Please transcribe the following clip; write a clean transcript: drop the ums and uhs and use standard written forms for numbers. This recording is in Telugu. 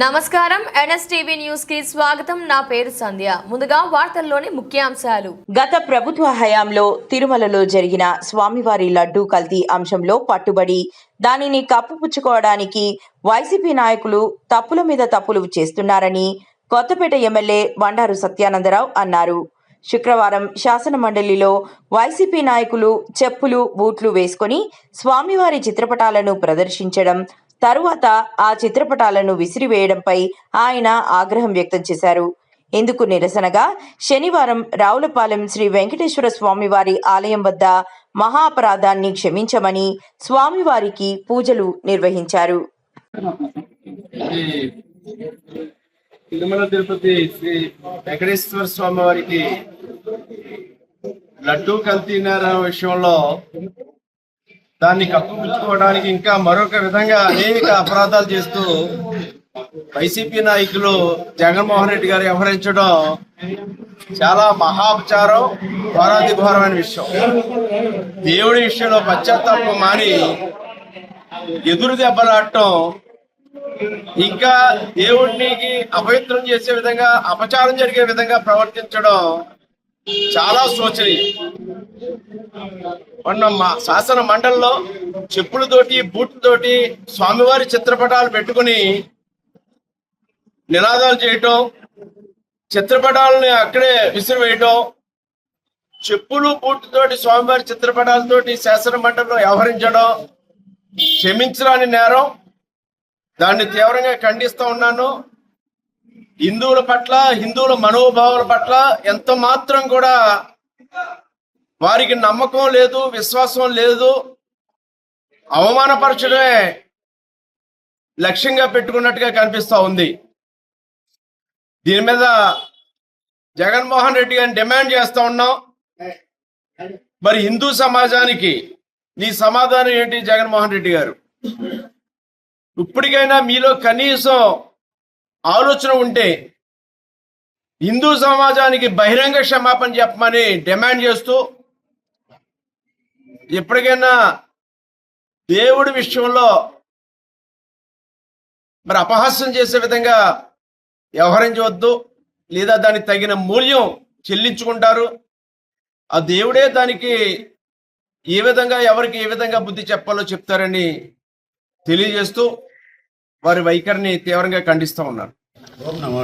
నమస్కారం ఎన్ఎస్టీవీ న్యూస్ కి స్వాగతం. నా పేరు సంధ్య. ముందుగా వార్తల్లోని ముఖ్యాంశాలు. గత ప్రభుత్వ హయాంలో తిరుమలలో జరిగిన స్వామివారి లడ్డూ కల్తీ అంశంలో పట్టుబడి దానిని కప్పుపుచ్చుకోవడానికి వైసీపీ నాయకులు తప్పుల మీద తప్పులు చేస్తున్నారని కొత్తపేట ఎమ్మెల్యే బండారు సత్యానందరావు అన్నారు. శుక్రవారం శాసన మండలిలో వైసీపీ నాయకులు చెప్పులు బూట్లు వేసుకుని స్వామివారి చిత్రపటాలను ప్రదర్శించడం, తరువాత ఆ చిత్రపటాలను విసిరివేయడంపై ఆయన ఆగ్రహం వ్యక్తం చేశారు. ఇందుకు నిరసనగా శనివారం రావులపాలెం శ్రీ వెంకటేశ్వర స్వామివారి ఆలయం వద్ద మహా అపరాధాన్ని క్షమించమని స్వామివారికి పూజలు నిర్వహించారు. తిరుమల తిరుపతి శ్రీ వెంకటేశ్వర స్వామి వారికి లడ్డూ కల్తీనార విషయంలో దాన్ని కప్పుపుచ్చుకోవడానికి ఇంకా మరొక విధంగా అనేక అపరాధాలు చేస్తూ వైసీపీ నాయకులు జగన్మోహన్ రెడ్డి గారు వ్యవహరించడం చాలా మహాపచారం, ఘోరాతి ఘోరమైన విషయం. దేవుడి విషయంలో పశ్చాత్తాపం మాని ఎదురు దెబ్బలాడటం, ఇంకా దేవుడికి అపవిత్రం చేసే విధంగా, అపచారం జరిగే విధంగా ప్రవర్తించడం చాలా శోచనీయం. మొన్న మా శాసన మండలిలో చెప్పులతోటి బూట్లతోటి స్వామివారి చిత్రపటాలు పెట్టుకుని నినాదాలు చేయటం, చిత్రపటాలని అక్కడే విసిరివేయటం, చెప్పులు బూట్లతోటి స్వామివారి చిత్రపటాలతోటి శాసన మండలిలో వ్యవహరించడం క్షమించరాని నేరం. దాన్ని తీవ్రంగా ఖండిస్తూ ఉన్నాను. హిందువుల పట్ల, హిందువుల మనోభావాల పట్ల ఎంత మాత్రం కూడా వారికి నమ్మకం లేదు, విశ్వాసం లేదు. అవమానపరచడమే లక్ష్యంగా పెట్టుకున్నట్టుగా కనిపిస్తూ ఉంది. దీని మీద జగన్మోహన్ రెడ్డి గారిని డిమాండ్ చేస్తూ ఉన్నాం. మరి హిందూ సమాజానికి నీ సమాధానం ఏంటి జగన్మోహన్ రెడ్డి గారు? ఇప్పటికైనా మీలో కనీసం ఆలోచన ఉంటే హిందూ సమాజానికి బహిరంగ క్షమాపణ చెప్పమని డిమాండ్ చేస్తూ, ఎప్పటికైనా దేవుడి విషయంలో మరి అపహాస్యం చేసే విధంగా వ్యవహరించవద్దు, లేదా దానికి తగిన మూల్యం చెల్లించుకుంటారు. ఆ దేవుడే దానికి ఏ విధంగా, ఎవరికి ఏ విధంగా బుద్ధి చెప్పాలో చెప్తారని తెలియజేస్తూ వారి వైఖరిని తీవ్రంగా ఖండిస్తూ ఉన్నారు.